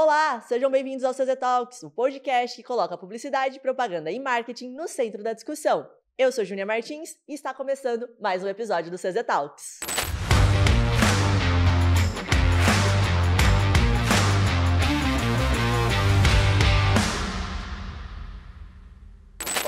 Olá, sejam bem-vindos ao CZ Talks, o podcast que coloca publicidade, propaganda e marketing no centro da discussão. Eu sou Júnia Martins e está começando mais um episódio do CZ Talks.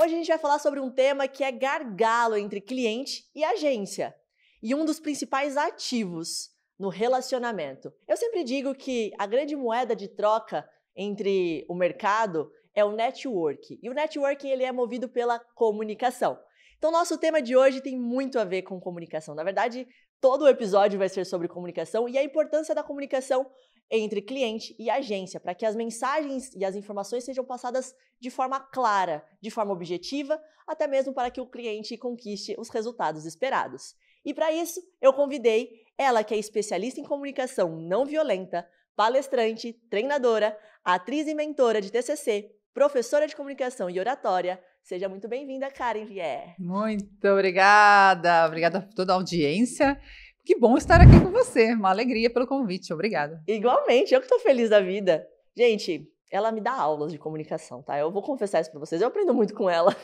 Hoje a gente vai falar sobre um tema que é gargalo entre cliente e agência e um dos principais ativos no relacionamento. Eu sempre digo que a grande moeda de troca entre o mercado é o network. E o networking ele é movido pela comunicação. Então, nosso tema de hoje tem muito a ver com comunicação. Na verdade, todo o episódio vai ser sobre comunicação e a importância da comunicação entre cliente e agência, para que as mensagens e as informações sejam passadas de forma clara, de forma objetiva, até mesmo para que o cliente conquiste os resultados esperados. E para isso, eu convidei ela que é especialista em comunicação não violenta, palestrante, treinadora, atriz e mentora de TCC, professora de comunicação e oratória. Seja muito bem-vinda, Karen Vier. Muito obrigada. Obrigada por toda a audiência. Que bom estar aqui com você. Uma alegria pelo convite. Obrigada. Igualmente, eu que estou feliz da vida. Gente, ela me dá aulas de comunicação, tá? Eu vou confessar isso para vocês, eu aprendo muito com ela.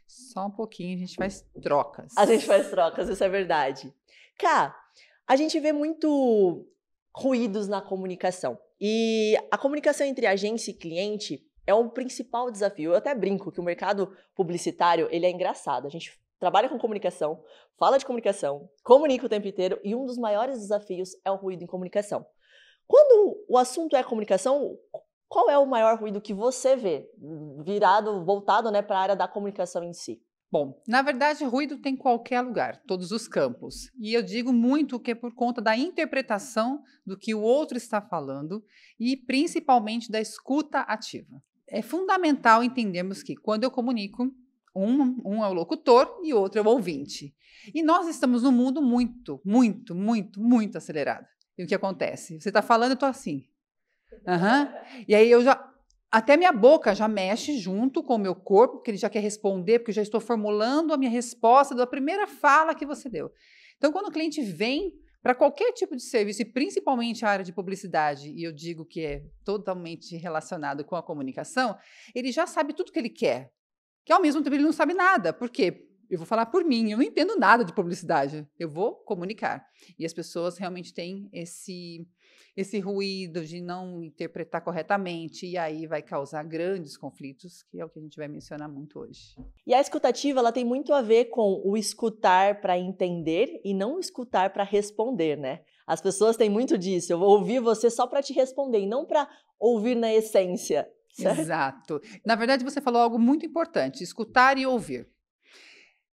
Só um pouquinho, a gente faz trocas. A gente faz trocas, isso é verdade. Cá, a gente vê muito ruídos na comunicação. E a comunicação entre agência e cliente é o principal desafio. Eu até brinco que o mercado publicitário, ele é engraçado. A gente trabalha com comunicação, fala de comunicação, comunica o tempo inteiro e um dos maiores desafios é o ruído em comunicação. Quando o assunto é comunicação, qual é o maior ruído que você vê, voltado, né, para a área da comunicação em si? Bom, na verdade, ruído tem em qualquer lugar, todos os campos. E eu digo muito que é por conta da interpretação do que o outro está falando e principalmente da escuta ativa. É fundamental entendermos que quando eu comunico, um é o locutor e o outro é o ouvinte. E nós estamos num mundo muito acelerado. E o que acontece? Você está falando, eu estou assim. E aí até minha boca já mexe junto com o meu corpo, porque ele já quer responder, porque eu já estou formulando a minha resposta da primeira fala que você deu. Então, quando o cliente vem para qualquer tipo de serviço, e principalmente a área de publicidade, e eu digo que é totalmente relacionado com a comunicação, ele já sabe tudo que ele quer, que ao mesmo tempo ele não sabe nada. Por quê? Eu vou falar por mim, eu não entendo nada de publicidade, eu vou comunicar. E as pessoas realmente têm esse ruído de não interpretar corretamente, e aí vai causar grandes conflitos, que é o que a gente vai mencionar muito hoje. E a escutativa, ela tem muito a ver com o escutar para entender e não escutar para responder, né? As pessoas têm muito disso, eu vou ouvir você só para te responder e não para ouvir na essência. Certo? Exato. Na verdade, você falou algo muito importante, escutar e ouvir.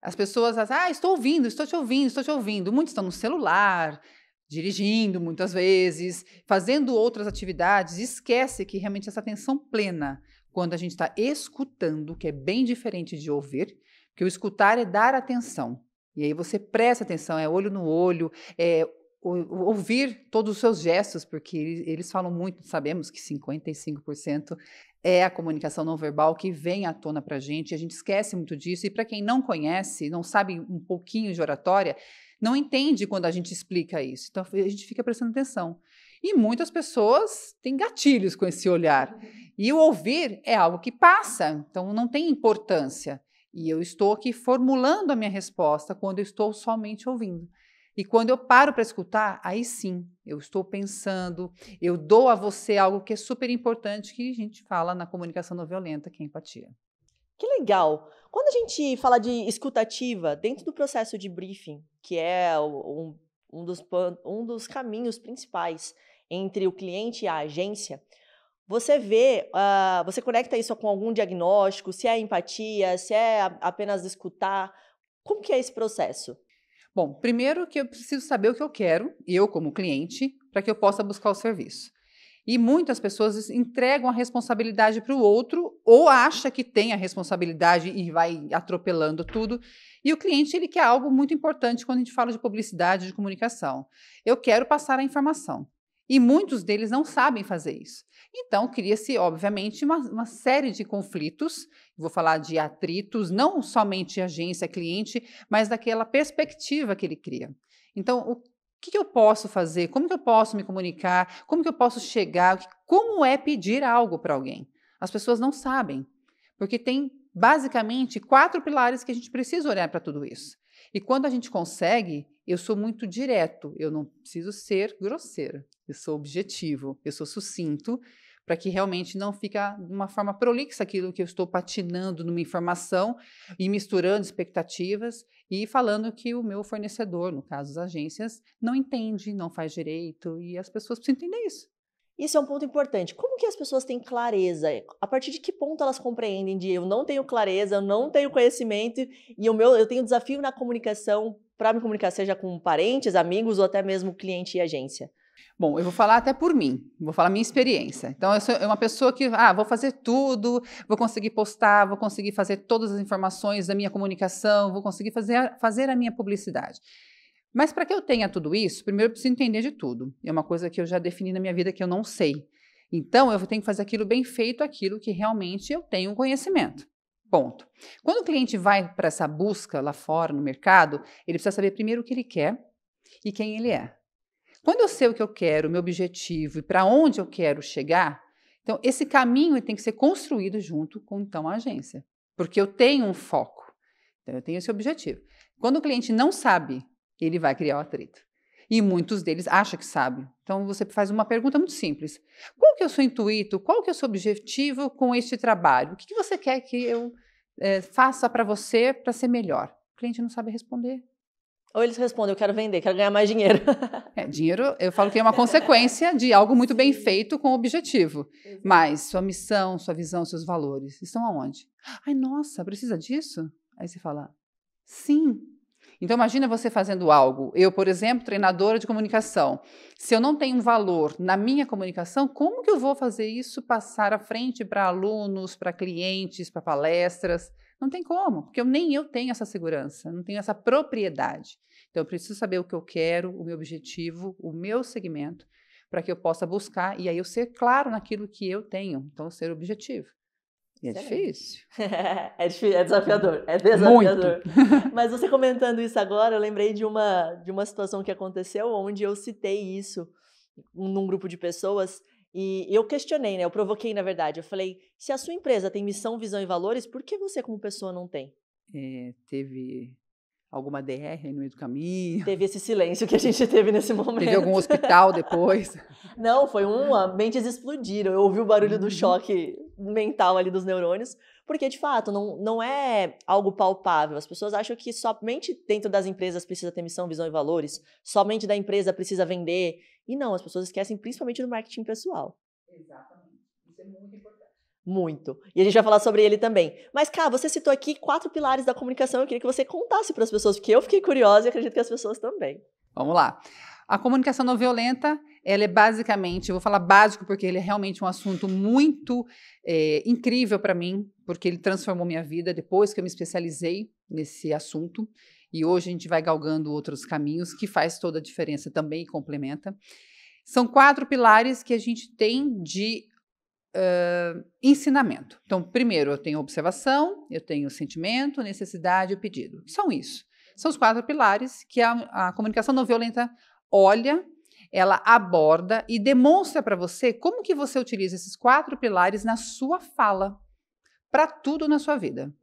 As pessoas dizem, estou te ouvindo. Muitos estão no celular, dirigindo muitas vezes, fazendo outras atividades, e esquece que realmente essa atenção plena, quando a gente está escutando, que é bem diferente de ouvir, porque o escutar é dar atenção. E aí você presta atenção, é olho no olho, é ouvir todos os seus gestos, porque eles falam muito, sabemos que 55% é a comunicação não verbal que vem à tona para a gente esquece muito disso, e para quem não conhece, não sabe um pouquinho de oratória, não entende quando a gente explica isso, então a gente fica prestando atenção. E muitas pessoas têm gatilhos com esse olhar, e o ouvir é algo que passa, então não tem importância, e eu estou aqui formulando a minha resposta quando eu estou somente ouvindo. E quando eu paro para escutar, aí sim, eu estou pensando, eu dou a você algo que é super importante, que a gente fala na comunicação não violenta, que é empatia. Que legal! Quando a gente fala de escutativa, dentro do processo de briefing, que é um dos caminhos principais entre o cliente e a agência, você vê, você conecta isso com algum diagnóstico, se é empatia, se é apenas escutar, como que é esse processo? Bom, primeiro que eu preciso saber o que eu quero, eu como cliente, para que eu possa buscar o serviço. E muitas pessoas entregam a responsabilidade para o outro ou acha que tem a responsabilidade e vai atropelando tudo. E o cliente, ele quer algo muito importante quando a gente fala de publicidade, de comunicação. Eu quero passar a informação. E muitos deles não sabem fazer isso. Então, cria-se, obviamente, uma série de conflitos, vou falar de atritos, não somente agência, cliente, mas daquela perspectiva que ele cria. Então, que eu posso fazer? Como que eu posso me comunicar? Como que eu posso chegar? Como é pedir algo para alguém? As pessoas não sabem, porque tem basicamente 4 pilares que a gente precisa olhar para tudo isso. E quando a gente consegue, eu sou muito direto, eu não preciso ser grosseira, eu sou objetivo, eu sou sucinto, para que realmente não fique de uma forma prolixa aquilo que eu estou patinando numa informação e misturando expectativas e falando que o meu fornecedor, no caso as agências, não entende, não faz direito e as pessoas precisam entender isso. Isso é um ponto importante. Como que as pessoas têm clareza? A partir de que ponto elas compreendem de eu não tenho clareza, eu não tenho conhecimento e eu tenho desafio na comunicação para me comunicar, seja com parentes, amigos ou até mesmo cliente e agência? Bom, eu vou falar até por mim, vou falar minha experiência. Então, eu sou uma pessoa que, vou fazer tudo, vou conseguir postar, vou conseguir fazer todas as informações da minha comunicação, vou conseguir fazer a minha publicidade. Mas para que eu tenha tudo isso, primeiro eu preciso entender de tudo. É uma coisa que eu já defini na minha vida que eu não sei. Então, eu tenho que fazer aquilo bem feito, aquilo que realmente eu tenho conhecimento. Ponto. Quando o cliente vai para essa busca lá fora, no mercado, ele precisa saber primeiro o que ele quer e quem ele é. Quando eu sei o que eu quero, o meu objetivo e para onde eu quero chegar, então esse caminho tem que ser construído junto com então a agência, porque eu tenho um foco, então eu tenho esse objetivo. Quando o cliente não sabe, ele vai criar o atrito. E muitos deles acham que sabem. Então você faz uma pergunta muito simples: qual que é o seu intuito? Qual que é o seu objetivo com este trabalho? O que você quer que eu faça para você para ser melhor? O cliente não sabe responder. Ou eles respondem, eu quero vender, quero ganhar mais dinheiro. Dinheiro, eu falo que é uma consequência de algo muito bem feito com objetivo. Exato. Mas sua missão, sua visão, seus valores estão aonde? Ai, nossa, precisa disso? Aí você fala, sim. Então, imagina você fazendo algo. Eu, por exemplo, treinadora de comunicação. Se eu não tenho um valor na minha comunicação, como que eu vou fazer isso passar à frente para alunos, para clientes, para palestras? Não tem como, porque nem eu tenho essa segurança, não tenho essa propriedade. Então, eu preciso saber o que eu quero, o meu objetivo, o meu segmento, para que eu possa buscar e aí eu ser claro naquilo que eu tenho. Então, ser objetivo. E é difícil. É difícil, é desafiador, é desafiador. Muito. Mas você comentando isso agora, eu lembrei de uma situação que aconteceu onde eu citei isso num grupo de pessoas e eu questionei, né? Eu provoquei, na verdade. Eu falei, se a sua empresa tem missão, visão e valores, por que você como pessoa não tem? Teve alguma DR aí no meio do caminho? Teve esse silêncio que a gente teve nesse momento. Teve algum hospital depois? Não, foi mentes explodiram. Eu ouvi o barulho do choque mental ali dos neurônios, porque de fato não é algo palpável. As pessoas acham que somente dentro das empresas precisa ter missão, visão e valores, somente da empresa precisa vender. E não, as pessoas esquecem principalmente do marketing pessoal. Exatamente. Isso é muito importante. Muito. E a gente vai falar sobre ele também. Mas, Ká, você citou aqui 4 pilares da comunicação. Eu queria que você contasse para as pessoas, porque eu fiquei curiosa e acredito que as pessoas também. Vamos lá. A comunicação não violenta, ela é basicamente, eu vou falar básico porque ele é realmente um assunto muito incrível para mim, porque ele transformou minha vida depois que eu me especializei nesse assunto. E hoje a gente vai galgando outros caminhos que faz toda a diferença também e complementa. São 4 pilares que a gente tem de ensinamento. Então, primeiro, eu tenho observação, eu tenho sentimento, necessidade e o pedido. São isso. São os 4 pilares que a comunicação não violenta olha, ela aborda e demonstra para você como que você utiliza esses 4 pilares na sua fala, para tudo na sua vida.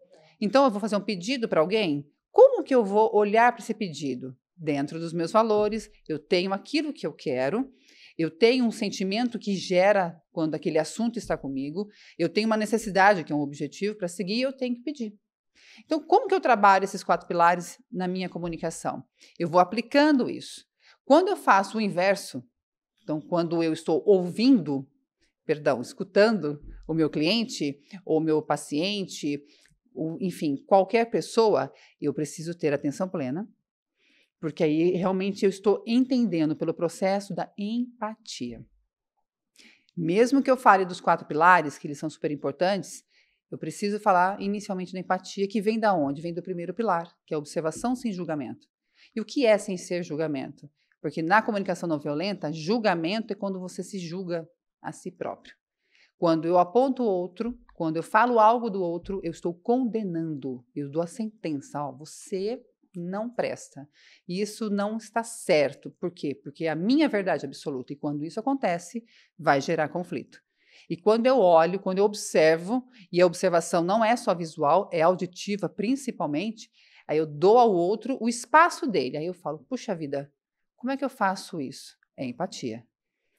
Então, eu vou fazer um pedido para alguém, como que eu vou olhar para esse pedido? Dentro dos meus valores, eu tenho aquilo que eu quero, eu tenho um sentimento que gera quando aquele assunto está comigo, eu tenho uma necessidade, que é um objetivo para seguir, e eu tenho que pedir. Então, como que eu trabalho esses 4 pilares na minha comunicação? Eu vou aplicando isso. Quando eu faço o inverso, então, quando eu estou escutando o meu cliente, ou o meu paciente, enfim, qualquer pessoa, eu preciso ter atenção plena, porque aí realmente eu estou entendendo pelo processo da empatia. Mesmo que eu fale dos 4 pilares, que eles são super importantes, eu preciso falar inicialmente da empatia, que vem da onde? Vem do primeiro pilar, que é a observação sem julgamento. E o que é sem ser julgamento? Porque na comunicação não violenta, julgamento é quando você se julga a si próprio. Quando eu aponto o outro, quando eu falo algo do outro, eu estou condenando, eu dou a sentença, você não presta. E isso não está certo. Por quê? Porque é a minha verdade absoluta. E quando isso acontece, vai gerar conflito. E quando eu olho, quando eu observo, e a observação não é só visual, é auditiva principalmente, aí eu dou ao outro o espaço dele. Aí eu falo, puxa vida, como é que eu faço isso? É empatia.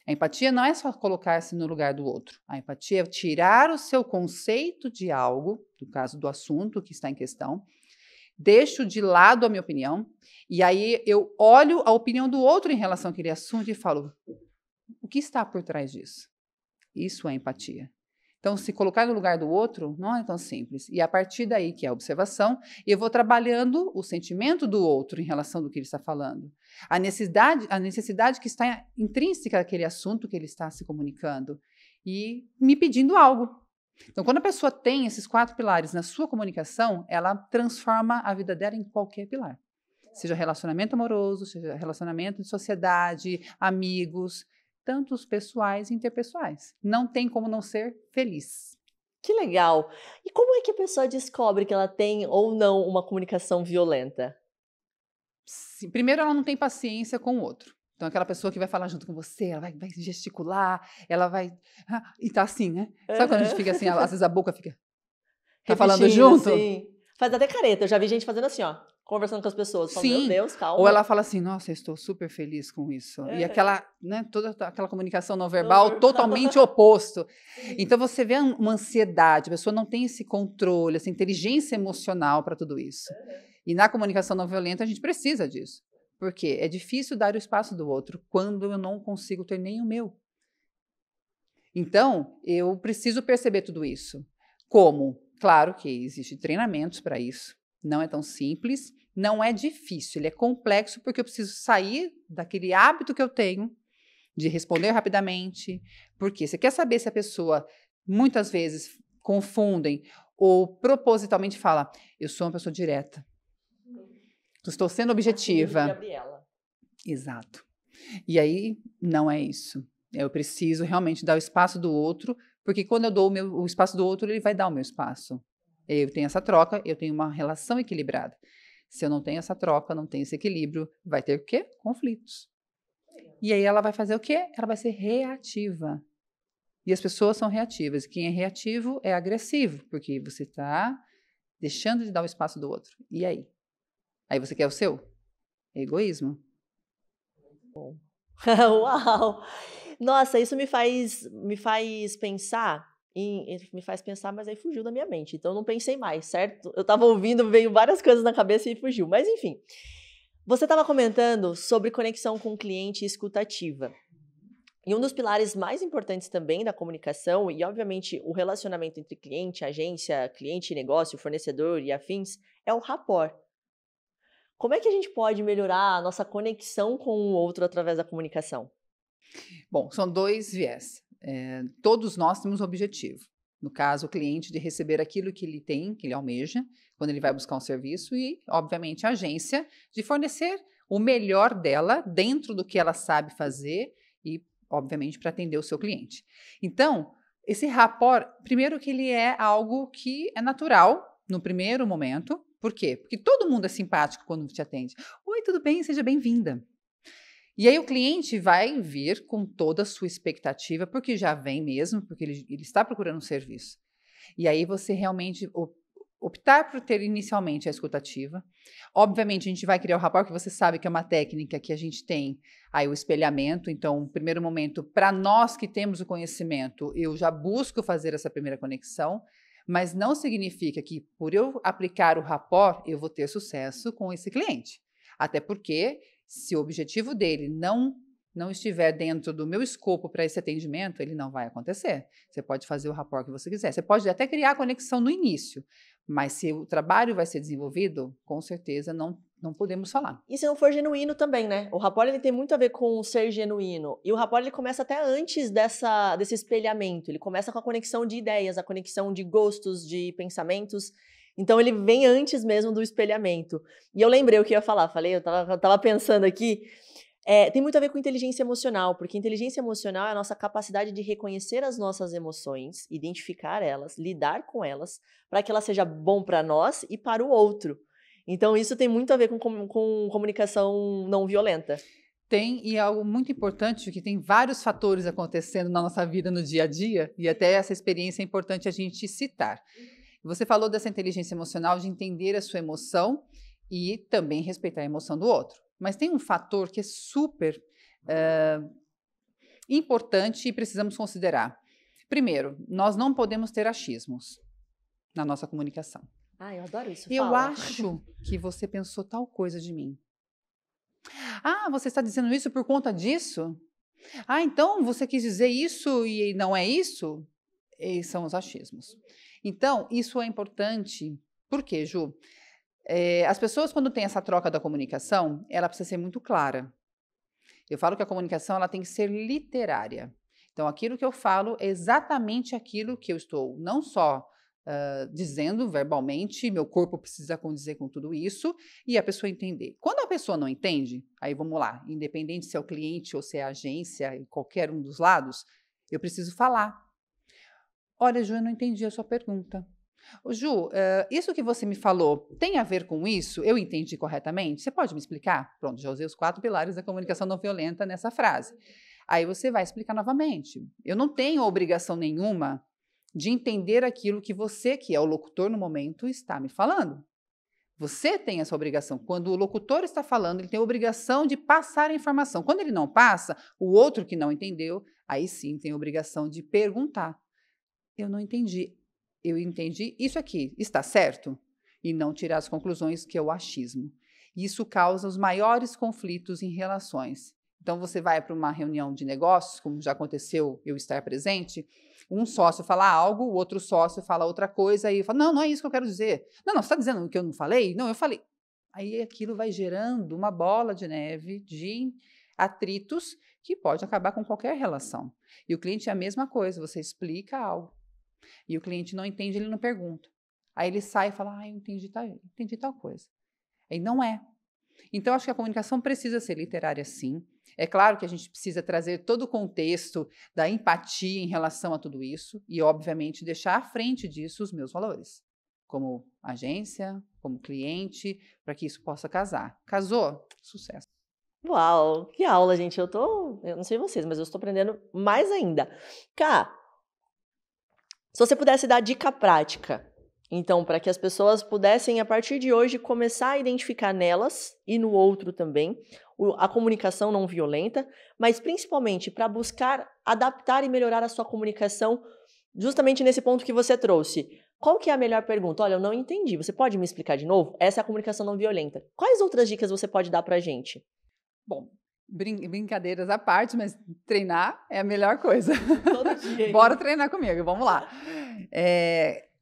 A empatia não é só colocar-se no lugar do outro. A empatia é tirar o seu conceito de algo, no caso do assunto que está em questão, deixo de lado a minha opinião, e aí eu olho a opinião do outro em relação àquele assunto e falo, o que está por trás disso? Isso é empatia. Então, se colocar no lugar do outro não é tão simples. E a partir daí, que é a observação, eu vou trabalhando o sentimento do outro em relação do que ele está falando. A necessidade que está intrínseca àquele assunto que ele está se comunicando. E me pedindo algo. Então, quando a pessoa tem esses 4 pilares na sua comunicação, ela transforma a vida dela em qualquer pilar. Seja relacionamento amoroso, seja relacionamento de sociedade, amigos, tanto os pessoais e interpessoais. Não tem como não ser feliz. Que legal! E como é que a pessoa descobre que ela tem ou não uma comunicação violenta? Primeiro, ela não tem paciência com o outro. Então, aquela pessoa que vai falar junto com você, ela vai gesticular, ela vai... e tá assim, né? Sabe quando a gente fica assim, às vezes a boca fica... Tá falando Repetindo, junto? assim. Faz até careta. Eu já vi gente fazendo assim, ó. Conversando com as pessoas. Falando, meu Sim. Deus, calma. Ou ela fala assim, nossa, eu estou super feliz com isso. E aquela, né, toda aquela comunicação não verbal totalmente oposto. Então, você vê uma ansiedade, a pessoa não tem esse controle, essa inteligência emocional para tudo isso. E na comunicação não violenta, a gente precisa disso. Porque é difícil dar o espaço do outro quando eu não consigo ter nem o meu. Então, eu preciso perceber tudo isso. Como? Claro que existem treinamentos para isso. Não é tão simples, não é difícil, ele é complexo porque eu preciso sair daquele hábito que eu tenho de responder rapidamente. Porque você quer saber se a pessoa, muitas vezes, confundem ou propositalmente fala, eu sou uma pessoa direta. Estou sendo objetiva. Assim, Gabriela. Exato. E aí, não é isso. Eu preciso realmente dar o espaço do outro, porque quando eu dou o espaço do outro, ele vai dar o meu espaço. Eu tenho essa troca, eu tenho uma relação equilibrada. Se eu não tenho essa troca, não tenho esse equilíbrio, vai ter o quê? Conflitos. E aí ela vai fazer o quê? Ela vai ser reativa. E as pessoas são reativas. Quem é reativo é agressivo, porque você está deixando de dar o espaço do outro. E aí? Aí você quer o seu? É egoísmo. Uau! Nossa, isso me faz pensar me faz pensar, mas aí fugiu da minha mente, então eu não pensei mais, certo? Eu estava ouvindo, veio várias coisas na cabeça e fugiu, mas enfim. Você estava comentando sobre conexão com o cliente e escutativa. E um dos pilares mais importantes também da comunicação, e obviamente o relacionamento entre cliente, agência, cliente, negócio, fornecedor e afins, é o rapport. Como é que a gente pode melhorar a nossa conexão com o outro através da comunicação? Bom, são 2 viés. Todos nós temos um objetivo. No caso, o cliente de receber aquilo que ele tem, que ele almeja, quando ele vai buscar um serviço, e, obviamente, a agência de fornecer o melhor dela dentro do que ela sabe fazer e, obviamente, para atender o seu cliente. Então, esse rapport, primeiro que ele é algo que é natural no primeiro momento. Por quê? Porque todo mundo é simpático quando te atende. Oi, tudo bem? Seja bem-vinda. E aí o cliente vai vir com toda a sua expectativa, porque já vem mesmo, porque ele está procurando um serviço. E aí você realmente optar por ter inicialmente a escutativa. Obviamente, a gente vai criar o rapport, que você sabe que é uma técnica que a gente tem aí o espelhamento. Então, no primeiro momento, para nós que temos o conhecimento, eu já busco fazer essa primeira conexão, mas não significa que por eu aplicar o rapport, eu vou ter sucesso com esse cliente. Até porque, se o objetivo dele não estiver dentro do meu escopo para esse atendimento, ele não vai acontecer. Você pode fazer o rapport que você quiser. Você pode até criar a conexão no início, mas se o trabalho vai ser desenvolvido, com certeza não podemos falar. E se não for genuíno também, né? O rapport ele tem muito a ver com ser genuíno. E o rapport ele começa até antes desse espelhamento. Ele começa com a conexão de ideias, a conexão de gostos, de pensamentos. Então ele vem antes mesmo do espelhamento. E eu lembrei o que eu ia falar. Eu tava pensando aqui. Tem muito a ver com inteligência emocional, porque inteligência emocional é a nossa capacidade de reconhecer as nossas emoções, identificar elas, lidar com elas, para que ela seja bom para nós e para o outro. Então, isso tem muito a ver com comunicação não violenta. Tem, e é algo muito importante, que tem vários fatores acontecendo na nossa vida no dia a dia, e até essa experiência é importante a gente citar. Você falou dessa inteligência emocional, de entender a sua emoção e também respeitar a emoção do outro. Mas tem um fator que é super importante e precisamos considerar. Primeiro, nós não podemos ter achismos na nossa comunicação. Ah, eu adoro isso. Eu Fala. acho que você pensou tal coisa de mim. Ah, você está dizendo isso por conta disso? Ah, então você quis dizer isso e não é isso? E são os achismos. Então, isso é importante. Por quê, Ju? As pessoas, quando têm essa troca da comunicação, ela precisa ser muito clara. Eu falo que a comunicação ela tem que ser literária. Então, aquilo que eu falo é exatamente aquilo que eu estou não só dizendo verbalmente, meu corpo precisa condizer com tudo isso, e a pessoa entender. Quando a pessoa não entende, aí vamos lá, independente se é o cliente ou se é a agência, em qualquer um dos lados, eu preciso falar. Olha, Ju, eu não entendi a sua pergunta. Ô, Ju, isso que você me falou tem a ver com isso? Eu entendi corretamente? Você pode me explicar? Pronto, já usei os 4 pilares da comunicação não violenta nessa frase. Aí você vai explicar novamente. Eu não tenho obrigação nenhuma de entender aquilo que você, que é o locutor no momento, está me falando. Você tem essa obrigação. Quando o locutor está falando, ele tem a obrigação de passar a informação. Quando ele não passa, o outro que não entendeu, aí sim tem a obrigação de perguntar. Eu não entendi. Eu entendi isso aqui. Está certo? E não tirar as conclusões, que é o achismo. Isso causa os maiores conflitos em relações. Então, você vai para uma reunião de negócios, como já aconteceu eu estar presente, um sócio fala algo, o outro sócio fala outra coisa, e fala, não, não é isso que eu quero dizer. Não, você está dizendo que eu não falei? Não, eu falei. Aí aquilo vai gerando uma bola de neve de atritos que pode acabar com qualquer relação. E o cliente é a mesma coisa, você explica algo, e o cliente não entende, ele não pergunta. Aí ele sai e fala, eu entendi tal coisa. Aí não é. Então, acho que a comunicação precisa ser literária, sim. É claro que a gente precisa trazer todo o contexto da empatia em relação a tudo isso e, obviamente, deixar à frente disso os meus valores, como agência, como cliente, para que isso possa casar. Casou? Sucesso. Uau, que aula, gente. Eu não sei vocês, mas eu estou aprendendo mais ainda. Cá, se você pudesse dar dica prática, então, para que as pessoas pudessem, a partir de hoje, começar a identificar nelas e no outro também a comunicação não violenta, mas principalmente para buscar adaptar e melhorar a sua comunicação justamente nesse ponto que você trouxe. Qual que é a melhor pergunta? Olha, eu não entendi. Você pode me explicar de novo? Essa é a comunicação não violenta. Quais outras dicas você pode dar para a gente? Bom, brincadeiras à parte, mas treinar é a melhor coisa. Todo dia. Bora treinar comigo, vamos lá.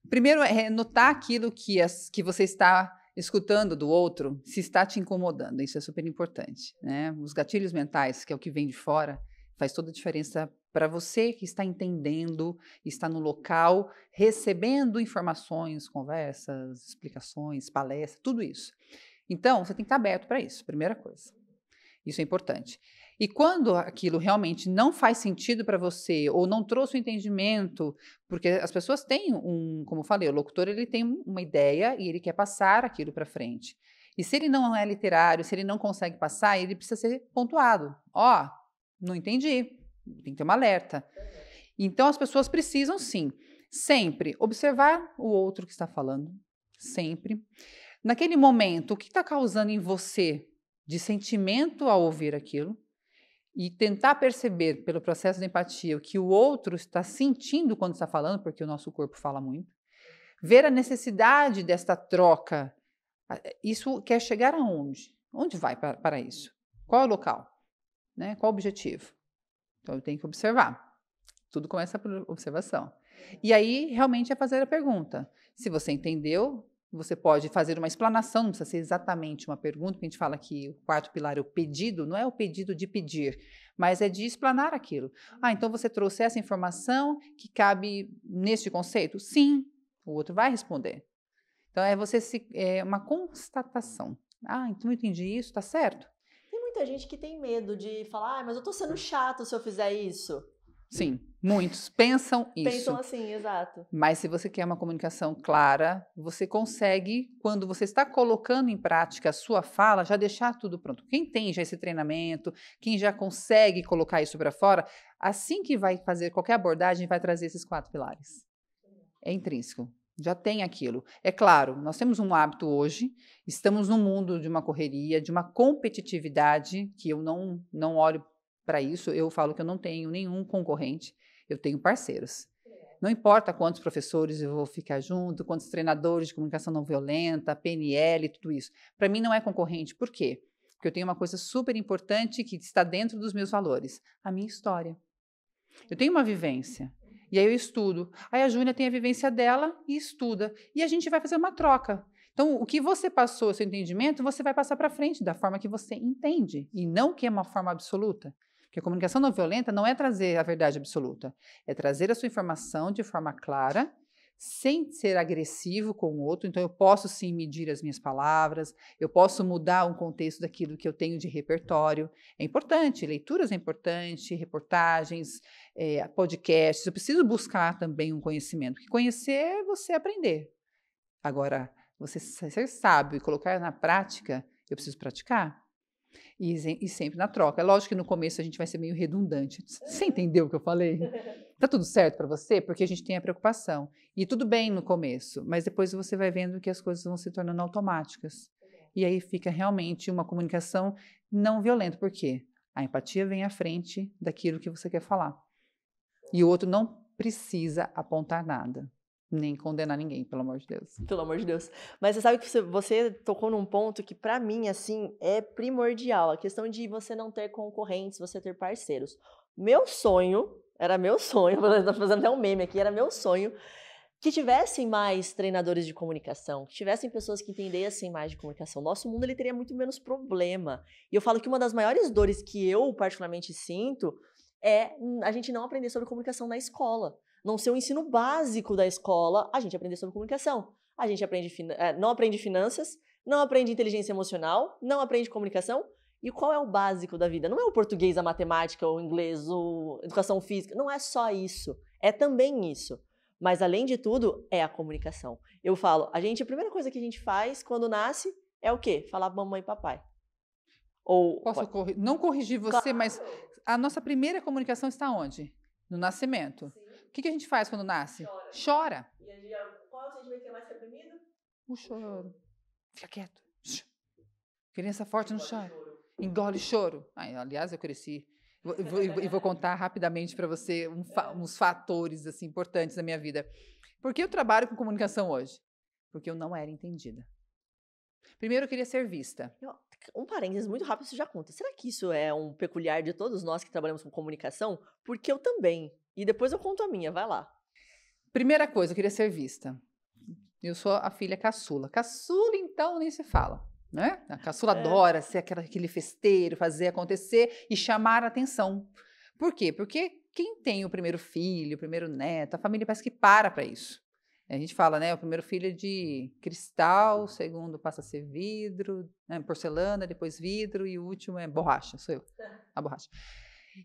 Primeiro é notar aquilo que você está escutando do outro, se está te incomodando. Isso é super importante, né? Os gatilhos mentais, que é o que vem de fora, faz toda a diferença para você que está entendendo, está no local, recebendo informações, conversas, explicações, palestras, tudo isso. Então, você tem que estar aberto para isso, primeira coisa. Isso é importante. E quando aquilo realmente não faz sentido para você ou não trouxe o entendimento, porque as pessoas têm como eu falei, o locutor ele tem uma ideia e ele quer passar aquilo para frente. E se ele não é literário, se ele não consegue passar, ele precisa ser pontuado. Não entendi, tem que ter um alerta. Então as pessoas precisam sim, sempre observar o outro que está falando, sempre. Naquele momento, o que está causando em você de sentimento ao ouvir aquilo? E tentar perceber pelo processo de empatia o que o outro está sentindo quando está falando, porque o nosso corpo fala muito. Ver a necessidade desta troca. Isso quer chegar aonde? Onde vai para isso? Qual é o local? Né? Qual o objetivo? Então, eu tenho que observar. Tudo começa por observação. E aí, realmente, é fazer a pergunta. Se você entendeu, você pode fazer uma explanação, não precisa ser exatamente uma pergunta, porque a gente fala que o 4º pilar é o pedido, não é o pedido de pedir, mas é de explanar aquilo. Então você trouxe essa informação que cabe neste conceito? Sim, o outro vai responder. Então é uma constatação. Então eu entendi isso, tá certo? Tem muita gente que tem medo de falar, mas eu tô sendo chato se eu fizer isso. Sim, Muitos pensam isso. Pensam assim, exato. Mas se você quer uma comunicação clara, você consegue, quando você está colocando em prática a sua fala, já deixar tudo pronto. Quem tem já esse treinamento, quem já consegue colocar isso para fora, assim que vai fazer qualquer abordagem, vai trazer esses 4 pilares. É intrínseco. Já tem aquilo. É claro, nós temos um hábito hoje, estamos num mundo de uma correria, de uma competitividade, que eu não olho para isso, eu falo que eu não tenho nenhum concorrente, eu tenho parceiros. Não importa quantos professores eu vou ficar junto, quantos treinadores de comunicação não violenta, PNL, tudo isso. Para mim não é concorrente. Por quê? Porque eu tenho uma coisa super importante que está dentro dos meus valores, a minha história. Eu tenho uma vivência. E aí eu estudo. Aí a Júnia tem a vivência dela e estuda. E a gente vai fazer uma troca. Então, o que você passou, seu entendimento, você vai passar para frente da forma que você entende. E não que é uma forma absoluta. Porque a comunicação não violenta não é trazer a verdade absoluta. É trazer a sua informação de forma clara, sem ser agressivo com o outro. Então, eu posso sim medir as minhas palavras, eu posso mudar um contexto daquilo que eu tenho de repertório. É importante, leituras é importante, reportagens, podcasts. Eu preciso buscar também um conhecimento, porque conhecer é você aprender. Agora, você ser sábio e colocar na prática, eu preciso praticar. E sempre na troca. É lógico que no começo a gente vai ser meio redundante. Você entendeu o que eu falei? Tá tudo certo para você? Porque a gente tem a preocupação. E tudo bem no começo, mas depois você vai vendo que as coisas vão se tornando automáticas. E aí fica realmente uma comunicação não violenta. Por quê? A empatia vem à frente daquilo que você quer falar. E o outro não precisa apontar nada. Nem condenar ninguém, pelo amor de Deus. Pelo amor de Deus. Mas você sabe que você tocou num ponto que, pra mim, assim, é primordial. A questão de você não ter concorrentes, você ter parceiros. Era meu sonho, tô fazendo até um meme aqui, era meu sonho, que tivessem mais treinadores de comunicação, que tivessem pessoas que entendessem mais de comunicação. Nosso mundo, ele teria muito menos problema. E eu falo que uma das maiores dores que eu, particularmente, sinto é a gente não aprender sobre comunicação na escola. Não ser o ensino básico da escola, a gente aprender sobre comunicação. A gente não aprende finanças, não aprende inteligência emocional, não aprende comunicação. E qual é o básico da vida? Não é o português, a matemática, o inglês, a educação física. Não é só isso. É também isso. Mas, além de tudo, é a comunicação. Eu falo, a primeira coisa que a gente faz quando nasce é o quê? Falar mamãe e papai. Posso não corrigir você, mas a nossa primeira comunicação está onde? No nascimento. Sim. O que a gente faz quando nasce? Chora. E qual é o sentimento que é mais reprimido? O choro. Fica quieto. Criança forte não chora. Engole choro. Aliás, eu cresci. E vou contar rapidamente para você uns fatores assim, importantes da minha vida. Por que eu trabalho com comunicação hoje? Porque eu não era entendida. Primeiro, eu queria ser vista. Um parênteses muito rápido, você já conta. Será que isso é um peculiar de todos nós que trabalhamos com comunicação? Porque eu também. E depois eu conto a minha, vai lá. Primeira coisa, eu queria ser vista. Eu sou a filha caçula. Caçula, então, nem se fala, né? A caçula adora ser aquele festeiro, fazer acontecer e chamar a atenção. Por quê? Porque quem tem o primeiro filho, o primeiro neto, a família parece que para isso. A gente fala, né? O primeiro filho é de cristal, o segundo passa a ser vidro, né, porcelana, depois vidro e o último é borracha, sou eu, a borracha.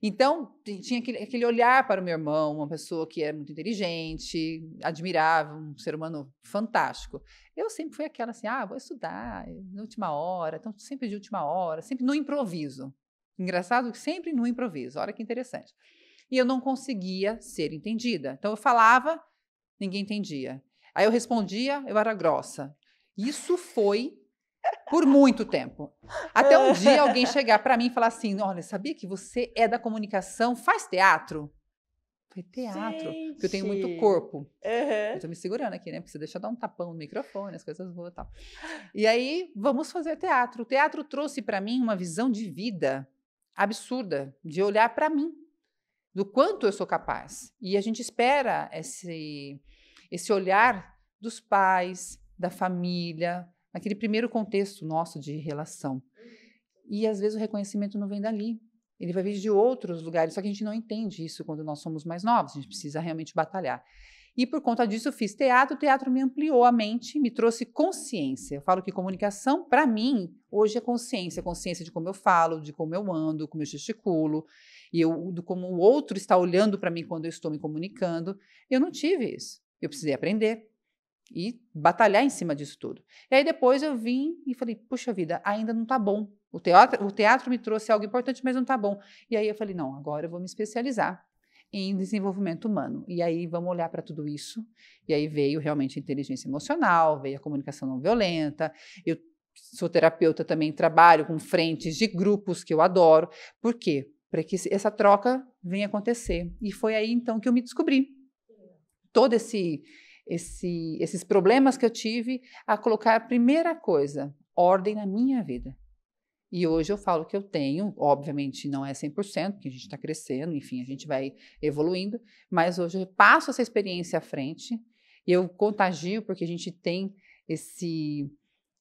Então, tinha aquele olhar para o meu irmão, uma pessoa que é muito inteligente, admirável, um ser humano fantástico. Eu sempre fui aquela assim, vou estudar na última hora, então sempre de última hora, sempre no improviso. Engraçado que sempre no improviso, olha que interessante. E eu não conseguia ser entendida. Então, eu falava, ninguém entendia. Aí eu respondia, eu era grossa. Isso foi por muito tempo. Até um dia alguém chegar para mim e falar assim, olha, sabia que você é da comunicação, faz teatro? Eu falei, teatro? Gente. Porque eu tenho muito corpo. Uhum. Eu tô me segurando aqui, né? Porque você deixa eu dar um tapão no microfone, as coisas boas e tal. E aí, vamos fazer teatro. O teatro trouxe para mim uma visão de vida absurda, de olhar para mim, do quanto eu sou capaz. E a gente espera esse olhar dos pais, da família, naquele primeiro contexto nosso de relação. E, às vezes, o reconhecimento não vem dali. Ele vai vir de outros lugares, só que a gente não entende isso quando nós somos mais novos. A gente precisa realmente batalhar. E por conta disso eu fiz teatro, o teatro me ampliou a mente, me trouxe consciência. Eu falo que comunicação, para mim, hoje é consciência. Consciência de como eu falo, de como eu ando, como eu gesticulo, e de como o outro está olhando para mim quando eu estou me comunicando. Eu não tive isso. Eu precisei aprender e batalhar em cima disso tudo. E aí depois eu vim e falei, puxa vida, ainda não está bom. O teatro me trouxe algo importante, mas não está bom. E aí eu falei, não, agora eu vou me especializar em desenvolvimento humano. E aí vamos olhar para tudo isso. E aí veio realmente a inteligência emocional, veio a comunicação não violenta. Eu sou terapeuta também, trabalho com frentes de grupos que eu adoro. Por quê? Para que essa troca venha acontecer. E foi aí então que eu me descobri. Todo esses problemas que eu tive, a colocar a primeira coisa, ordem na minha vida. E hoje eu falo que eu tenho, obviamente não é 100%, porque a gente está crescendo, enfim, a gente vai evoluindo, mas hoje eu passo essa experiência à frente, eu contagio, porque a gente tem